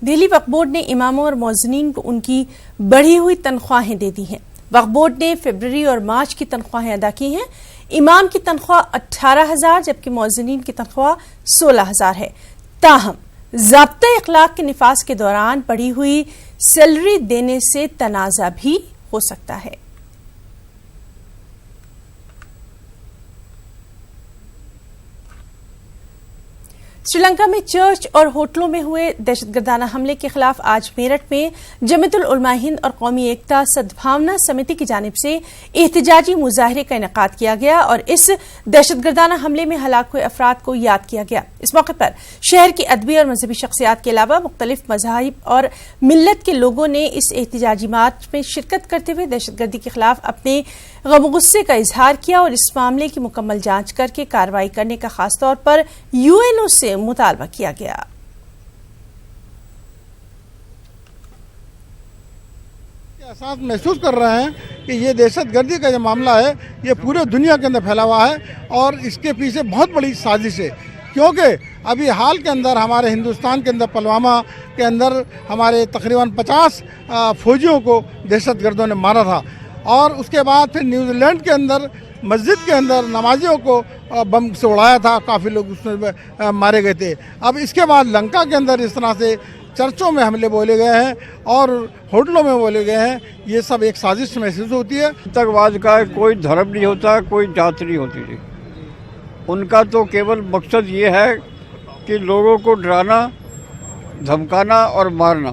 دہلی وقف بورڈ نے اماموں اور مؤذنین کو ان کی بڑھی ہوئی تنخواہیں دے دی ہیں۔ وقف بورڈ نے فروری اور مارچ کی تنخواہیں ادا کی ہیں۔ امام کی تنخواہ 18,000 جبکہ مؤذنین کی تنخواہ 16,000 ہے۔ تاہم ضابطۂ اخلاق کے نفاذ کے دوران بڑھی ہوئی سیلری دینے سے تنازع بھی ہو سکتا ہے۔ سری لنکا میں چرچ اور ہوٹلوں میں ہوئے دہشت گردانہ حملے کے خلاف آج میرٹھ میں جمعیت العلماء ہند اور قومی ایکتا سدبھاونا سمیتی کی جانب سے احتجاجی مظاہرے کا انعقاد کیا گیا اور اس دہشت گردانہ حملے میں ہلاک ہوئے افراد کو یاد کیا گیا۔ اس موقع پر شہر کی ادبی اور مذہبی شخصیات کے علاوہ مختلف مذاہب اور ملت کے لوگوں نے اس احتجاجی مارچ میں شرکت کرتے ہوئے دہشت گردی کے خلاف اپنے غم و غصے کا اظہار کیا اور اس معاملے کی مکمل جانچ کر کے کارروائی کرنے کا خاص طور پر UN سے مطالبہ کیا گیا۔ احساس محسوس کر رہے ہیں کہ یہ دہشت گردی کا جو معاملہ ہے یہ پورے دنیا کے اندر پھیلا ہوا ہے اور اس کے پیچھے بہت بڑی سازش ہے، کیونکہ ابھی حال کے اندر ہمارے ہندوستان کے اندر پلوامہ کے اندر ہمارے تقریباً 50 فوجیوں کو دہشت گردوں نے مارا تھا، اور اس کے بعد پھر نیوزی لینڈ کے اندر مسجد کے اندر نمازیوں کو بم سے اڑایا تھا، کافی لوگ اس میں مارے گئے تھے۔ اب اس کے بعد لنکا کے اندر اس طرح سے چرچوں میں حملے بولے گئے ہیں اور ہوٹلوں میں بولے گئے ہیں، یہ سب ایک سازش محسوس ہوتی ہے۔ آتنکواد کا کوئی دھرم نہیں ہوتا، کوئی ذات نہیں ہوتی تھی، ان کا تو کیول مقصد یہ ہے کہ لوگوں کو ڈرانا، دھمکانا اور مارنا،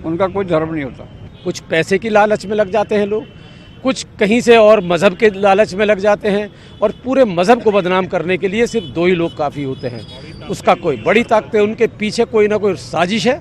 ان کا کوئی دھرم نہیں ہوتا۔ کچھ پیسے کی لالچ میں لگ جاتے ہیں لوگ، کچھ کہیں سے اور مذہب کے لالچ میں لگ جاتے ہیں، اور پورے مذہب کو بدنام کرنے کے لیے صرف 2 ہی لوگ کافی ہوتے ہیں۔ اس کا کوئی بڑی طاقت ہے، ان کے پیچھے کوئی نہ کوئی سازش ہے۔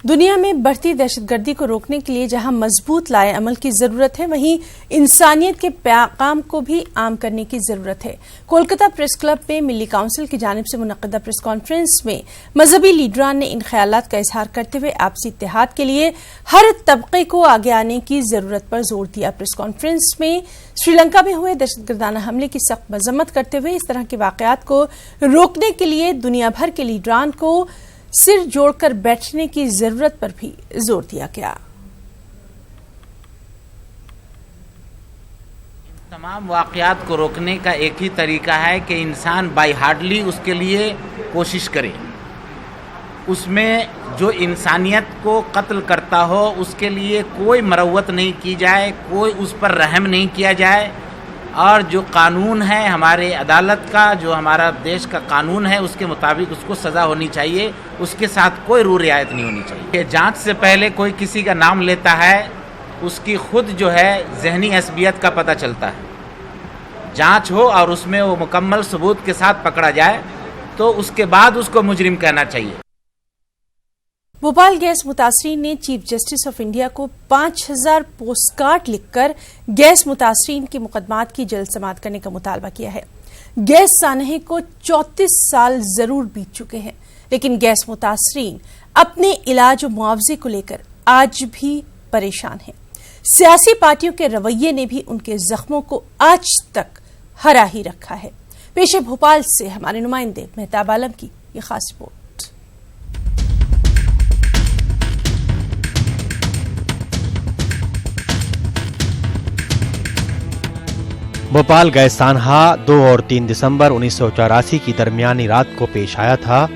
دنیا میں بڑھتی دہشت گردی کو روکنے کے لیے جہاں مضبوط لائے عمل کی ضرورت ہے، وہیں انسانیت کے پیغام کو بھی عام کرنے کی ضرورت ہے۔ کولکتہ پریس کلب میں ملی کونسل کی جانب سے منعقدہ پریس کانفرنس میں مذہبی لیڈران نے ان خیالات کا اظہار کرتے ہوئے آپسی اتحاد کے لیے ہر طبقے کو آگے آنے کی ضرورت پر زور دیا۔ پریس کانفرنس میں سری لنکا میں ہوئے دہشت گردانہ حملے کی سخت مذمت کرتے ہوئے اس طرح کے واقعات کو روکنے کے لیے دنیا بھر کے لیڈران کو سر جوڑ کر بیٹھنے کی ضرورت پر بھی زور دیا گیا۔ تمام واقعات کو روکنے کا ایک ہی طریقہ ہے کہ انسان بائی ہارڈلی اس کے لیے کوشش کرے، اس میں جو انسانیت کو قتل کرتا ہو اس کے لیے کوئی مروت نہیں کی جائے، کوئی اس پر رحم نہیں کیا جائے، اور جو قانون ہے ہمارے عدالت کا، جو ہمارا دیش کا قانون ہے، اس کے مطابق اس کو سزا ہونی چاہیے، اس کے ساتھ کوئی رو رعایت نہیں ہونی چاہیے۔ کہ جانچ سے پہلے کوئی کسی کا نام لیتا ہے، اس کی خود جو ہے ذہنی عصبیت کا پتہ چلتا ہے۔ جانچ ہو اور اس میں وہ مکمل ثبوت کے ساتھ پکڑا جائے تو اس کے بعد اس کو مجرم کہنا چاہیے۔ بھوپال گیس متاثرین نے چیف جسٹس آف انڈیا کو 5000 پوسٹ کارڈ لکھ کر گیس متاثرین کے مقدمات کی جلد سماعت کرنے کا مطالبہ کیا ہے۔ گیس سانحے کو 34 سال ضرور بیت چکے ہیں، لیکن گیس متاثرین اپنے علاج و معاوضے کو لے کر آج بھی پریشان ہیں۔ سیاسی پارٹیوں کے رویے نے بھی ان کے زخموں کو آج تک ہرا ہی رکھا ہے۔ پیش بھوپال سے ہمارے نمائندے مہتاب عالم کی یہ خاص رپورٹ۔ بھوپال گیس سانحہ 2 اور 3 دسمبر 1984 کی درمیانی رات کو پیش آیا تھا۔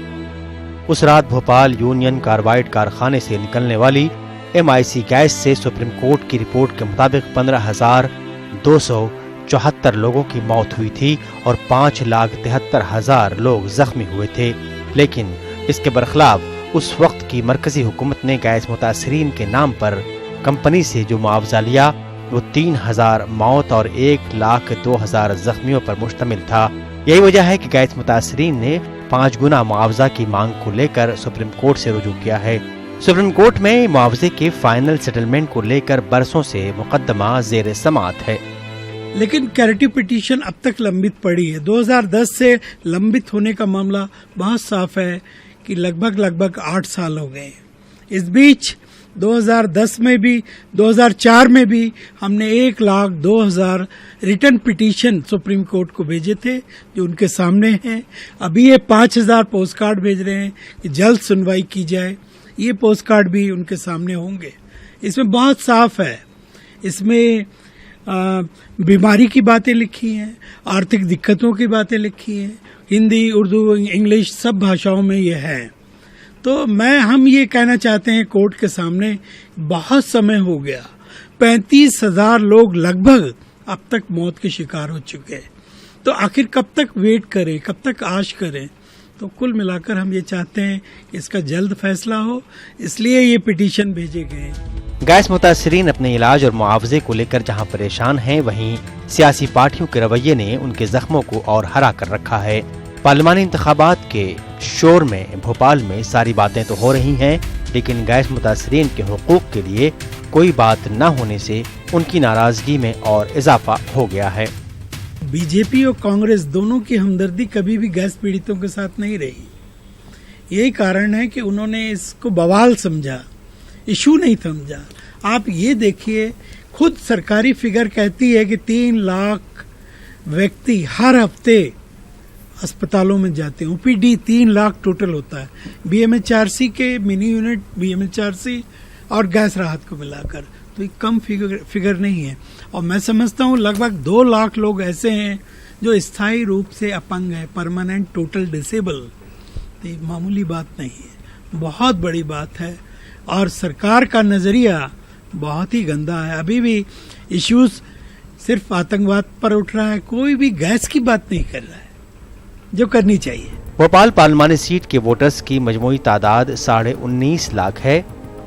اس رات بھوپال یونین کاربائڈ کارخانے سے نکلنے والی MIC گیس سے سپریم کورٹ کی رپورٹ کے مطابق 15,274 لوگوں کی موت ہوئی تھی اور 5,73,000 لوگ زخمی ہوئے تھے، لیکن اس کے برخلاف اس وقت کی مرکزی حکومت نے گیس متاثرین کے نام پر کمپنی سے جو معاوضہ لیا وہ 3,000 موت اور 1,02,000 زخمیوں پر مشتمل تھا۔ یہی وجہ ہے کہ گیس متاثرین نے 5 گنا معاوضہ کی مانگ کو لے کر سپریم کورٹ سے رجوع کیا ہے۔ سپریم کورٹ میں معاوضے کے فائنل سیٹلمنٹ کو لے کر برسوں سے مقدمہ زیر سماعت ہے، لیکن کیریٹی پٹیشن اب تک لمبت پڑی ہے۔ 2010 سے لمبت ہونے کا معاملہ بہت صاف ہے کہ لگ بھگ 8 سال ہو گئے۔ اس بیچ 2010 में भी, 2004 में भी हमने 1,02,000 रिटर्न पिटीशन सुप्रीम कोर्ट को भेजे थे, जो उनके सामने हैं। अभी ये 5,000 पोस्ट कार्ड भेज रहे हैं कि जल्द सुनवाई की जाए। ये पोस्ट कार्ड भी उनके सामने होंगे। इसमें बहुत साफ है, इसमें बीमारी की बातें लिखी हैं, आर्थिक दिक्कतों की बातें लिखी हैं, हिंदी, उर्दू, इंग्लिश सब भाषाओं में ये है। तो हम ये कहना चाहते हैं कोर्ट के सामने, बहुत समय हो गया, 35,000 लोग लगभग अब तक मौत के शिकार हो चुके हैं। तो आखिर कब तक वेट करें, कब तक आश करें? तो कुल मिलाकर हम ये चाहते हैं कि इसका जल्द फैसला हो, इसलिए ये पिटीशन भेजे गए। गैस मुतासरीन अपने इलाज और मुआवजे को लेकर जहां परेशान हैं, वहीं सियासी पार्टियों के रवैये ने उनके जख्मों को और हरा कर रखा है। पार्लिमानी इंतखाबात के शोर में भोपाल में सारी बातें तो हो रही हैं, लेकिन गैस मुतासरीन के हुकूक के लिए कोई बात न होने से उनकी नाराजगी में और इजाफा हो गया है। बीजेपी और कांग्रेस दोनों की हमदर्दी कभी भी गैस पीड़ितों के साथ नहीं रही। यही कारण है कि उन्होंने इसको बवाल समझा, इशू नहीं समझा। आप ये देखिए, खुद सरकारी फिगर कहती है कि 3 लाख व्यक्ति हर हफ्ते अस्पतालों में जाते हैं। ओपीडी 3 लाख टोटल होता है, बीएमएचआरसी के मिनी यूनिट, बीएमएचआरसी और गैस राहत को मिलाकर, तो ये कम फिगर नहीं है। और मैं समझता हूँ लगभग 2 लाख लोग ऐसे हैं जो स्थायी रूप से अपंग है, परमानेंट टोटल डिसेबल। तो ये मामूली बात नहीं है, बहुत बड़ी बात है। और सरकार का नजरिया बहुत ही गंदा है। अभी भी इश्यूज सिर्फ आतंकवाद पर उठ रहा है, कोई भी गैस की बात नहीं कर रहा है, जो करनी चाहिए। भोपाल पार्लिमानी सीट के वोटर्स की मजमूई तादाद 19.5 लाख है।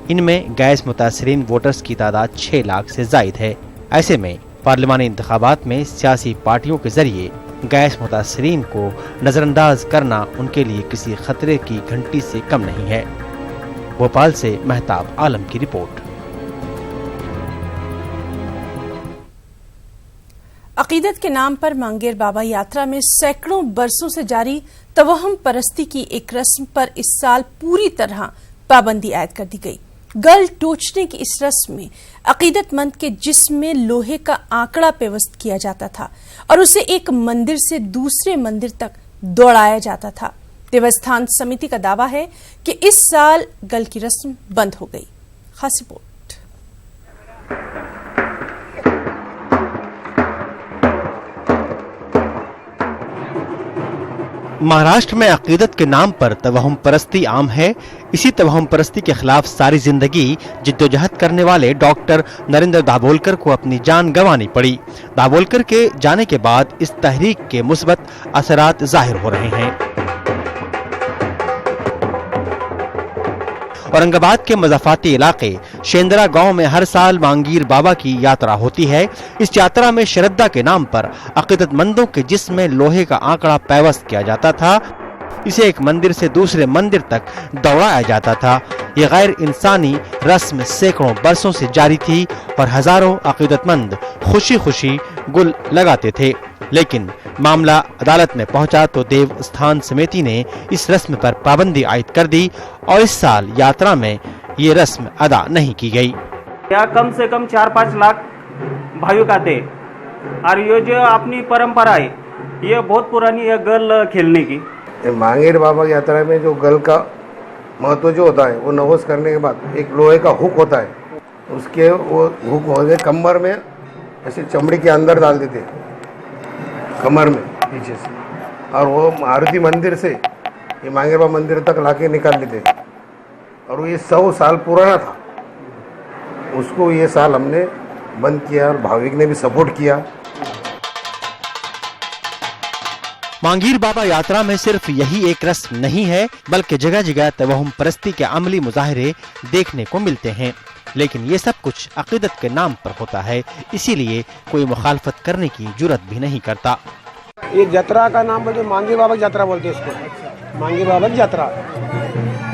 इनमें गैस मुतासरीन वोटर्स की तादाद 6 लाख से जायद है। ऐसे में पार्लिमानी इंतखाबात में सियासी पार्टियों के जरिए गैस मुतासरीन को नजरअंदाज करना उनके लिए किसी खतरे की घंटी से कम नहीं है। भोपाल से महताब आलम की रिपोर्ट। अकीदत के नाम पर मांगेर बाबा यात्रा में सैकड़ों बरसों से जारी तवहम परस्ती की एक रस्म पर इस साल पूरी तरह पाबंदी आयद कर दी गई। गल टोचने की इस रस्म में अकीदतमंद के जिस्म में लोहे का आंकड़ा पेवस्त किया जाता था और उसे एक मंदिर से दूसरे मंदिर तक दौड़ाया जाता था। देवस्थान समिति का दावा है कि इस साल गल की रस्म बंद हो गई। खास रिपोर्ट। महाराष्ट्र में अकीदत के नाम पर तवहम परस्ती आम है। इसी तवहम परस्ती के खिलाफ सारी जिंदगी जिद्दोजहद करने वाले डॉक्टर नरेंद्र दाभोलकर को अपनी जान गंवानी पड़ी। दाभोलकर के जाने के बाद इस तहरीक के मुस्बत असरात जाहिर हो रहे हैं। औरंगाबाद के मज़ाफ़ाती इलाके शेंदरा गांव में हर साल मांगीर बाबा की यात्रा होती है। इस यात्रा में श्रद्धा के नाम पर अकीदतमंदों के जिस्म में लोहे का आंकड़ा पेवस्त किया जाता था। इसे एक मंदिर से दूसरे मंदिर तक दौड़ाया जाता था। ये गैर इंसानी रस्म सैकड़ों बरसों से जारी थी और हजारों अकीदतमंद खुशी खुशी गुल लगाते थे। लेकिन मामला अदालत में पहुंचा तो देवस्थान समिति ने इस रस्म पर पाबंदी आयद कर दी और इस साल यात्रा में ये रस्म अदा नहीं की गई। यहाँ कम से कम 4-5 लाख भाइयों का थे और ये जो अपनी परंपरा है ये बहुत पुरानी है गल खेलने की। मांगेर बाबा की यात्रा में जो गल का महत्व जो होता है वो नवस करने के बाद एक लोहे का हुक होता है, उसके वो हुक होते कमर में ऐसे चमड़ी के अंदर डाल देते कमर में पीछे से, और वो मारुति मंदिर से ये मांगेर बाबा मंदिर तक लाके निकाल लेते और वो ये 100 साल पुराना था। उसको ये साल हमने बंद किया और भाविक ने भी सपोर्ट किया। मांगीर बाबा यात्रा में सिर्फ यही एक रस्म नहीं है, बल्कि जगह जगह तवहम परस्ती के अमली मुजाहिरे देखने को मिलते हैं। लेकिन ये सब कुछ अकीदत के नाम पर होता है, इसीलिए कोई मुखालफत करने की जुर्रत भी नहीं करता। ये यात्रा का नाम बोलते मांगीर बाबा की यात्रा बोलते इसको, मांगीर बाबा की यात्रा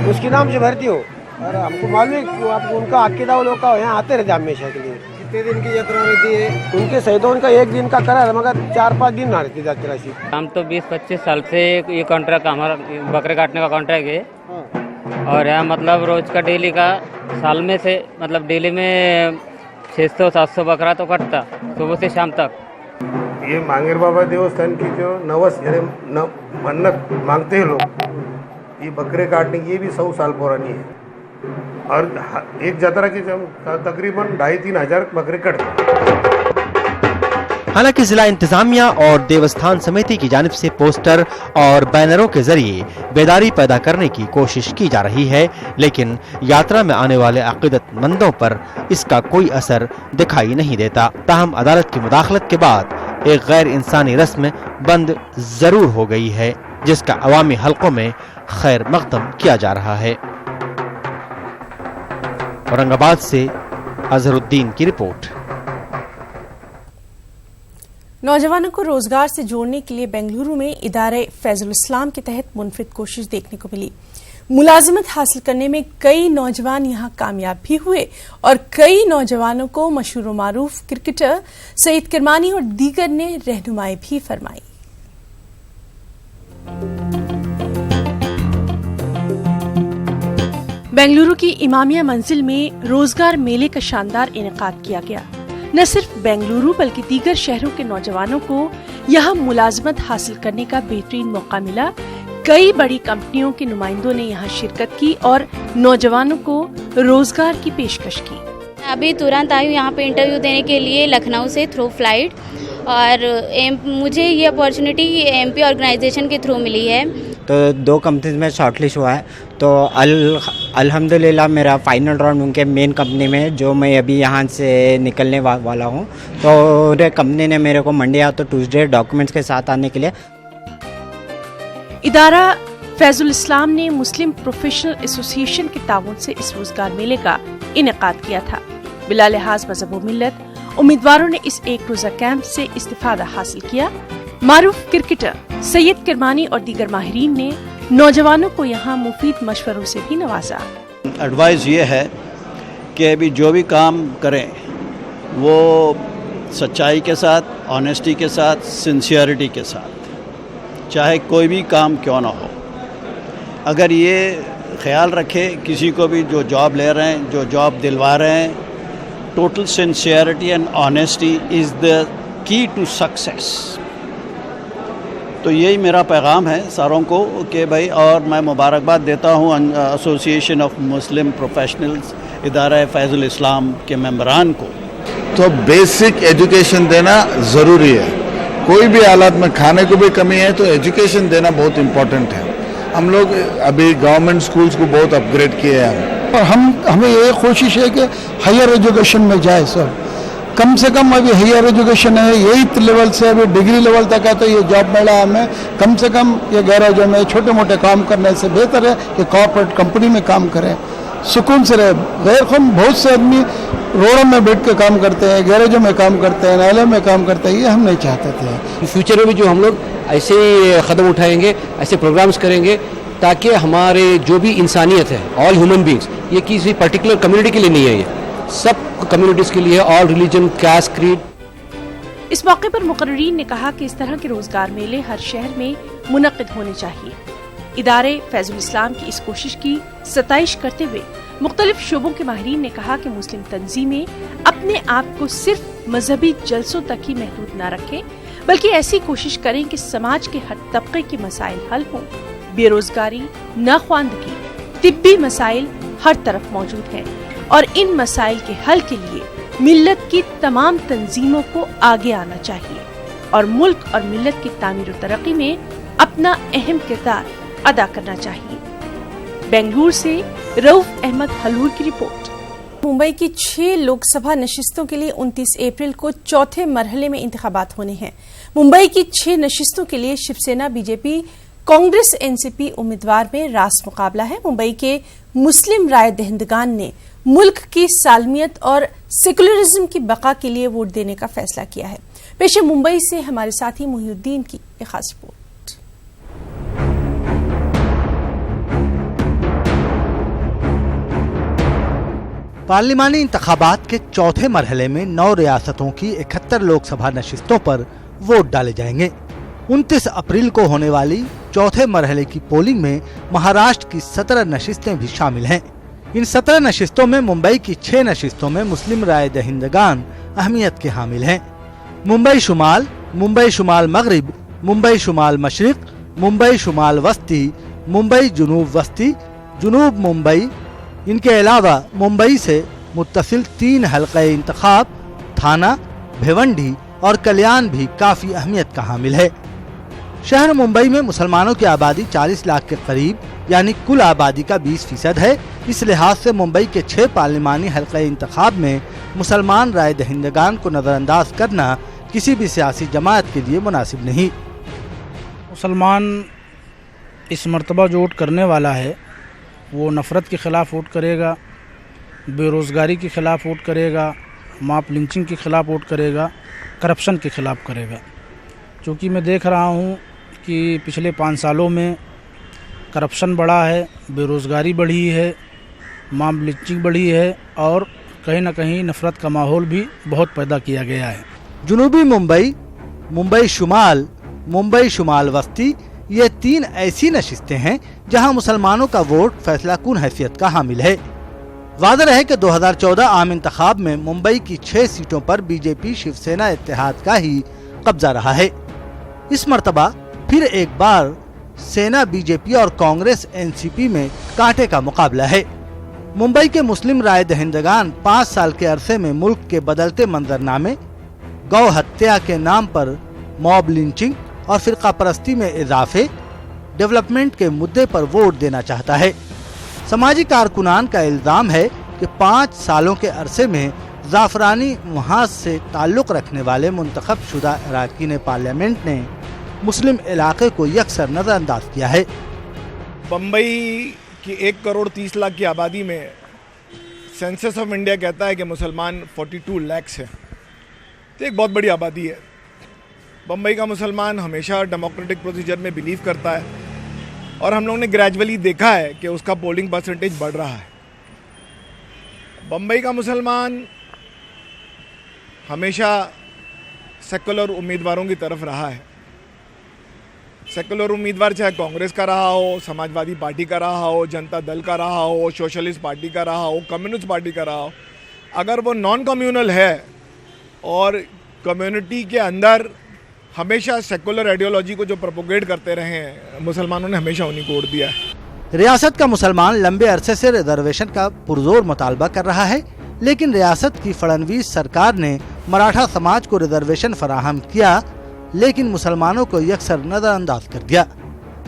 उसके नाम से भरती हो। और हमको मालूम है आपको उनका अकीदा लोग का यहाँ आते रहते हमेशा के लिए। कितने दिन की यात्रा रहती है उनके शहीदों? उनका 1 दिन का करा मगर 4-5 दिन ना रहती यात्रा। हम तो 20-25 साल से ये कॉन्ट्रैक्ट हमारा बकरे काटने का कॉन्ट्रैक्ट है। और यहाँ मतलब रोज का डेली का साल में से मतलब डेली में 600-700 बकरा तो कटता सुबह से शाम तक। ये मांगेर बाबा देवस्थान की जो नवस यानी मन्नत मांगते हैं लोग, ये बकरे काटने की ये भी 100 साल पुरानी है और एक यात्रा की तकरीबन 2,500-3 हज़ार बकरे कटते। हालांकि जिला इंतजामिया और देवस्थान समिति की जानिब से पोस्टर और बैनरों के जरिए बेदारी पैदा करने की कोशिश की जा रही है, लेकिन यात्रा में आने वाले अकीदतमंदों पर इसका कोई असर दिखाई नहीं देता। ताहम अदालत की मुदाखलत के बाद एक गैर इंसानी रस्म बंद जरूर हो गई है, जिसका अवामी हलकों में खैर मकदम किया जा रहा है। औरंगाबाद से अजहरुद्दीन की रिपोर्ट। नौजवानों को रोजगार से जोड़ने के लिए बेंगलुरु में इदारे फैजुल इस्लाम के तहत मुनफिद कोशिश देखने को मिली। मुलाजिमत हासिल करने में कई नौजवान यहां कामयाब भी हुए और कई नौजवानों को मशहूर मारूफ क्रिकेटर सईद किरमानी और दीगर ने रहनुमाई भी फरमाई। बेंगलुरु की इमामिया मंजिल में रोजगार मेले का शानदार इनेकाद किया गया। न सिर्फ बेंगलुरु बल्कि दीगर शहरों के नौजवानों को यहां मुलाजमत हासिल करने का बेहतरीन मौका मिला। कई बड़ी कंपनियों के नुमाइंदों ने यहां शिरकत की और नौजवानों को रोजगार की पेशकश की। अभी तुरंत आई हूँ यहाँ पे इंटरव्यू देने के लिए लखनऊ से थ्रू फ्लाइट, और मुझे ये अपॉर्चुनिटी एमपी ऑर्गेनाइजेशन के थ्रू मिली है। तो 2 कंपनीज में शॉर्टलिस्ट हुआ है, तो अल्हम्दुलिल्लाह मेरा फाइनल राउंड उनके मेन कंपनी में जो मैं अभी यहाँ से निकलने वाला हूँ। तो कंपनी ने मेरे को मंडे या तो ट्यूसडे डॉक्यूमेंट्स के साथ आने के लिए। इदारा फैजुल इस्लाम ने मुस्लिम प्रोफेशनल एसोसिएशन के ताउन से इस रोजगार मेले का इनेकाद किया था। बिला लिहाज मजहब व मिल्लत उम्मीदवारों ने इस एक रोजा कैंप से इस्तिफादा हासिल किया। मारूफ क्रिकेटर सैयद किरमानी और दीगर माहिरीन ने नौजवानों को यहाँ मुफीद मशवरों से भी नवाजा। एडवाइस ये है कि अभी जो भी काम करें वो सच्चाई के साथ, ऑनेस्टी के साथ, सिंसियरिटी के साथ, चाहे कोई भी काम क्यों ना हो। अगर ये ख्याल रखे किसी को भी जो जॉब ले रहे हैं, जो जॉब दिलवा रहे हैं, total sincerity and honesty is the key to success. तो यही मेरा पैगाम है सारों को कि भाई, और मैं मुबारकबाद देता हूँ एसोसिएशन ऑफ मुस्लिम प्रोफेशनल्स इदारा फैजुल इस्लाम के मेंबरान को। तो बेसिक एजुकेशन देना ज़रूरी है। कोई भी हालात में खाने को भी कमी है तो एजुकेशन देना बहुत इम्पोर्टेंट है। हम लोग अभी गवर्नमेंट स्कूल्स को बहुत अपग्रेड किए हैं और हमें ये कोशिश है कि हायर एजुकेशन में जाए सर। कम से कम अभी हायर एजुकेशन है 8th लेवल से अभी डिग्री लेवल तक है, तो ये जॉब मिला हमें। कम से कम ये गैराजों में छोटे मोटे काम करने से बेहतर है कि कॉर्पोरेट कंपनी में काम करें, सुकून से रहे। गैर बहुत से आदमी रोडों में बैठ के काम करते हैं, गैरेजों में काम करते हैं, नाले में काम करते हैं, ये हम नहीं चाहते थे। फ्यूचर में भी जो हम लोग ऐसे कदम उठाएंगे, ऐसे प्रोग्राम्स करेंगे ताकि हमारे जो भी इंसानियत है, ऑल ह्यूमन बींग्स, ये किसी पर्टिकुलर कम्युनिटी के लिए नहीं है, ये सब कम्युनिटीज़ के लिए, ऑल रिलीजन, कास्ट, क्रीड। इस मौके पर मुकर्रीन ने कहा कि इस तरह के रोजगार मेले हर शहर में मुनक्किद होने चाहिए। इदारे फैजुल इस्लाम की इस कोशिश की सताइश करते हुए मुख्तलिफ शोबों के माहिरीन ने कहा कि मुस्लिम तंजीमें अपने आप को सिर्फ मजहबी जलसों तक ही महदूद न रखें, बल्कि ऐसी कोशिश करें कि समाज के हर तबके के मसाइल हल हों। बेरोजगारी, नाख्वानदगी, तिब्बी मसाइल हर तरफ मौजूद हैं और इन मसाइल के हल के लिए मिल्लत की तमाम तंजीमों को आगे आना चाहिए और मुल्क और मिल्लत की तामीर और तरक्की में अपना अहम किरदार अदा करना चाहिए। बेंगलुरु से रऊफ अहमद हलूर की रिपोर्ट। मुंबई की 6 लोकसभा नशिस्तों के लिए 29 अप्रैल को चौथे मरहले में इंतखाबात होने हैं। मुंबई की 6 नशिस्तों के लिए शिवसेना, बीजेपी, कांग्रेस, एनसीपी उम्मीदवार में रास मुकाबला है। मुंबई के मुस्लिम राय दहिंदगान ने मुल्क की सालमियत और सेकुलरिज्म की बका के लिए वोट देने का फैसला किया है। पेश मुंबई से हमारे साथी मुहिउद्दीन की एक खास रिपोर्ट। पार्लिमानी इंतखाबात के चौथे मरहले में 9 रियासतों की 71 लोकसभा नशिस्तों पर वोट डाले जाएंगे। 29 अप्रैल को होने वाली चौथे मरहले की पोलिंग में महाराष्ट्र की 17 नशिस्तें भी शामिल हैं। इन 17 नशिस्तों में मुंबई की 6 नशिस्तों में मुस्लिम राय दहिंदगान अहमियत के हामिल हैं। मुंबई शुमाल, मुंबई शुमाल मगरिब, मुंबई शुमाल मशरिक, मुंबई शुमाल वस्ती, मुंबई जुनूब वस्ती, जुनूब मुंबई, इनके अलावा मुंबई से मुत्तसिल 3 हल्क़े इंतखाब, थाना, भिवंडी और कल्याण भी काफ़ी अहमियत का हामिल है। शहर मुंबई में मुसलमानों की आबादी 40 लाख के करीब यानी कुल आबादी का 20% है। इस लिहाज से मुंबई के 6 पार्लिमानी हल्क़े इंतखाब में मुसलमान राय दहिंदगान को नज़रअंदाज करना किसी भी सियासी जमात के लिए मुनासिब नहीं। मुसलमान इस मर्तबा जो वोट करने वाला है वो नफ़रत के ख़िलाफ़ वोट करेगा, बेरोज़गारी के ख़िलाफ़ वोट करेगा, मॉब लिंचिंग के ख़िलाफ़ वोट करेगा, करप्शन के ख़िलाफ़ करेगा। क्योंकि मैं देख रहा हूँ कि पिछले 5 सालों में करप्शन बढ़ा है, बेरोज़गारी बढ़ी है, मॉब लिंचिंग बढ़ी है और कहीं ना कहीं नफ़रत का माहौल भी बहुत पैदा किया गया है। जुनूबी मुंबई, मुंबई शुमाल, मुंबई शुमाल वस्ती, ये 3 ऐसी नशिस्तें हैं जहां मुसलमानों का वोट फैसला कुन हैसियत का हामिल है। वाज़ेह है कि 2014 आम इंतखाब में मुंबई की 6 सीटों पर बीजेपी शिवसेना इत्तेहाद का ही कब्जा रहा है। इस मर्तबा फिर एक बार सेना, बीजेपी और कांग्रेस एनसीपी में कांटे का मुकाबला है। मुंबई के मुस्लिम राय दहिंदगान 5 साल के अरसे में मुल्क के बदलते मंजरनामे, गौ हत्या के नाम पर मॉब लिंचिंग और फिरका परस्ती में इजाफे, डेवलपमेंट के मुद्दे पर वोट देना चाहता है। समाजी कारकुनान का इल्ज़ाम है कि 5 सालों के अरसे में ज़ाफ़रानी महाज से ताल्लुक़ रखने वाले मुंतखब शुदा अरकान पार्लियामेंट ने मुस्लिम इलाके को यकसर नज़रअंदाज किया है। बम्बई की 1 करोड़ 30 लाख की आबादी में सेंसस ऑफ इंडिया कहता है कि मुसलमान 42 लाख है, तो एक बहुत बड़ी आबादी है। बम्बई का मुसलमान हमेशा डेमोक्रेटिक प्रोसीजर में बिलीव करता है और हम लोगों ने ग्रेजुअली देखा है कि उसका पोलिंग परसेंटेज बढ़ रहा है। बम्बई का मुसलमान हमेशा सेकुलर उम्मीदवारों की तरफ रहा है। सेकुलर उम्मीदवार चाहे कांग्रेस का रहा हो, समाजवादी पार्टी का रहा हो, जनता दल का रहा हो, सोशलिस्ट पार्टी का रहा हो, कम्युनिस्ट पार्टी का रहा हो, अगर वो नॉन कम्यूनल है और कम्युनिटी के अंदर हमेशा सेकुलर आइडियोलॉजी को जो प्रोपोगेट करते रहे हैं, मुसलमानों ने हमेशा उन्हीं को वोट दिया है। रियासत का मुसलमान लंबे अरसे से रिजर्वेशन का पुरजोर मुतालबा कर रहा है, लेकिन रियासत की फडणवीस सरकार ने मराठा समाज को रिजर्वेशन फराहम किया, लेकिन मुसलमानों को यकसर नज़रअंदाज कर दिया।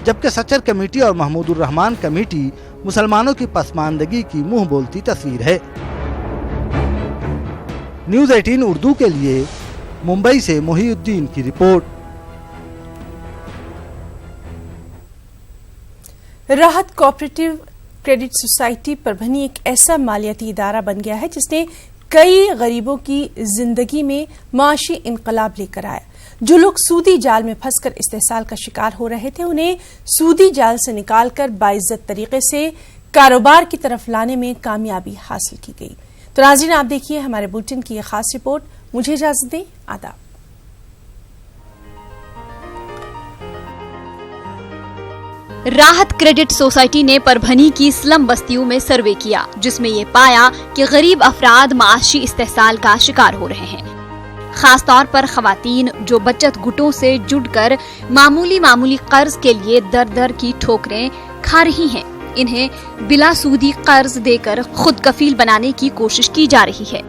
जबकि सचर कमेटी और महमूदुर रहमान कमेटी मुसलमानों की पसमानदगी की मुंह बोलती तस्वीर है। न्यूज़ 18 उर्दू के लिए मुंबई से मोहिउद्दीन की रिपोर्ट। राहत कोऑपरेटिव क्रेडिट सोसाइटी परभनी एक ऐसा मालियाती इदारा बन गया है जिसने कई गरीबों की जिंदगी में माशी इनकलाब लेकर आया। जो लोग सूदी जाल में फंसकर इस्तेहसाल का शिकार हो रहे थे, उन्हें सूदी जाल से निकालकर बाइज्जत तरीके से कारोबार की तरफ लाने में कामयाबी हासिल की गई। तो नाज़रीन, आप देखिए हमारे बुलेटिन की यह खास रिपोर्ट। मुझे इजाजत दें, आदाब। राहत क्रेडिट सोसाइटी ने परभनी की स्लम बस्तियों में सर्वे किया, जिसमें ये पाया कि गरीब अफराद माशी इस्तेहसाल का शिकार हो रहे हैं। खास तौर पर खवातीन जो बचत गुटों से जुड़कर मामूली कर्ज के लिए दर दर की ठोकरें खा रही हैं, इन्हें बिला सूदी कर्ज देकर खुद कफील बनाने की कोशिश की जा रही है।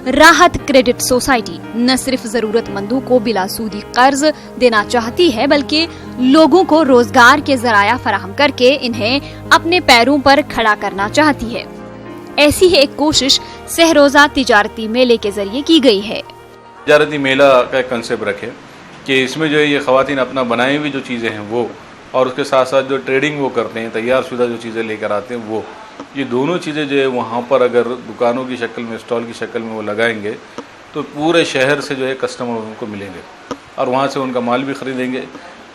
राहत क्रेडिट सोसाइटी न सिर्फ जरूरतमंदों को बिला सूदी कर्ज देना चाहती है, बल्कि लोगों को रोजगार के जराया फराहम करके इन्हें अपने पैरों पर खड़ा करना चाहती है। ऐसी ही एक कोशिश सहरोजा तिजारती मेले के जरिए की गई है। तिजारती मेला का एक कंसेप्ट रखे कि इसमें जो है ये खवातीन अपना बनाई हुई जो चीज़ें हैं वो, और उसके साथ साथ जो ट्रेडिंग वो करते हैं, तैयार शुदा जो चीज़ें लेकर आते हैं वो, ये दोनों चीज़ें जो है वहाँ पर अगर दुकानों की शक्ल में, स्टॉल की शक्ल में वो लगाएंगे तो पूरे शहर से जो है कस्टमर उनको मिलेंगे और वहाँ से उनका माल भी ख़रीदेंगे।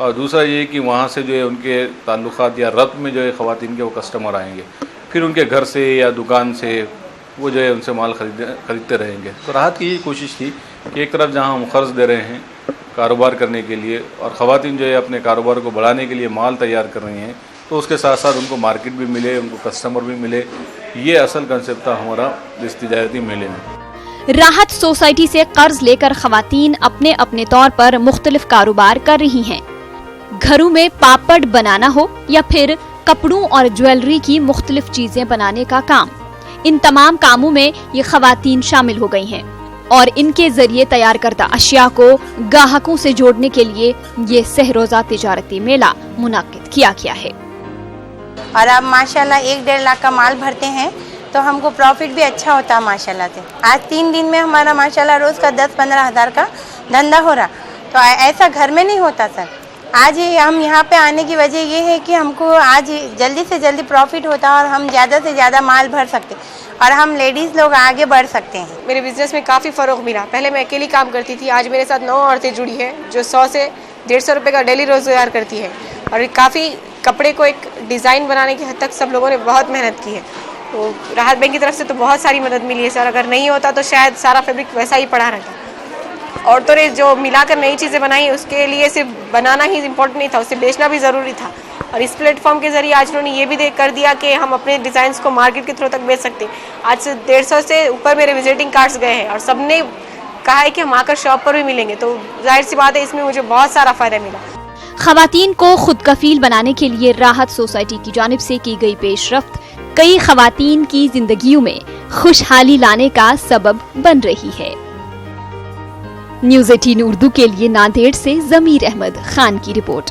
और दूसरा ये कि वहाँ से जो है उनके ताल्लुकात या रब्त में जो है ख़वातीन के वो कस्टमर आएंगे, फिर उनके घर से या दुकान से वो जो है उनसे माल खरीदते रहेंगे। तो राहत की ये कोशिश थी कि एक तरफ जहाँ हम कर्ज दे रहे हैं कारोबार करने के लिए, और ख़वातीन जो है अपने कारोबार को बढ़ाने के लिए माल तैयार कर रही हैं, तो उसके साथ साथ उनको मार्केट भी मिले, उनको कस्टमर भी मिले। ये असल कंसेप्ट था हमारा इस तिजारती मेले में। राहत सोसाइटी से कर्ज लेकर खवातीन अपने अपने तौर पर मुख्तलिफ कारोबार कर रही हैं। घरों में पापड़ बनाना हो या फिर कपड़ों और ज्वेलरी की मुख्तलिफ चीजें बनाने का काम, इन तमाम कामों में ये खवातीन शामिल हो गई हैं और इनके जरिए तैयार करदा अशिया को ग्राहकों से जोड़ने के लिए ये सहरोजा तिजारती मेला मुनाकिद किया गया है। और अब माशाल्लाह 1-1.5 लाख का माल भरते हैं तो हमको प्रॉफिट भी अच्छा होता है माशाल्लाह से। आज 3 दिन में हमारा माशाल्लाह रोज का 10-15 हज़ार का धंधा हो रहा, तो ऐसा घर में नहीं होता सर। आज हम यहाँ पे आने की वजह ये है कि हमको आज जल्दी से जल्दी प्रॉफिट होता है और हम ज़्यादा से ज़्यादा माल भर सकते और हम लेडीज़ लोग आगे बढ़ सकते हैं। मेरे बिजनेस में काफ़ी फ़र्क मिला। पहले मैं अकेली काम करती थी, आज मेरे साथ 9 औरतें जुड़ी हैं जो 100 से 150 रुपये का डेली रोज़गार करती है और काफ़ी कपड़े को एक डिज़ाइन बनाने की हद तक सब लोगों ने बहुत मेहनत की है। तो राहत बैंक की तरफ से तो बहुत सारी मदद मिली है सर। अगर नहीं होता तो शायद सारा फैब्रिक वैसा ही पड़ा रहता। औरतों ने जो मिलाकर नई चीज़ें बनाई, उसके लिए सिर्फ बनाना ही इम्पोर्टेंट नहीं था, उसे बेचना भी ज़रूरी था। और इस प्लेटफॉर्म के जरिए आज उन्होंने ये भी कर दिया कि हम अपने डिज़ाइंस को मार्केट के थ्रू तक बेच सकते हैं। आज से 150 से ऊपर मेरे विजिटिंग कार्ड्स गए हैं और सबने कहा है कि हम आकर शॉप पर भी मिलेंगे, तो जाहिर सी बात है इसमें मुझे बहुत सारा फ़ायदा मिला। खवातीन को खुद कफील बनाने के लिए राहत सोसाइटी की जानिब से की गई पेशरफ्त कई खवातीन की जिंदगियों में खुशहाली लाने का सबब बन रही है। न्यूज़ 18 उर्दू के लिए नांदेड़ से जमीर अहमद खान की रिपोर्ट।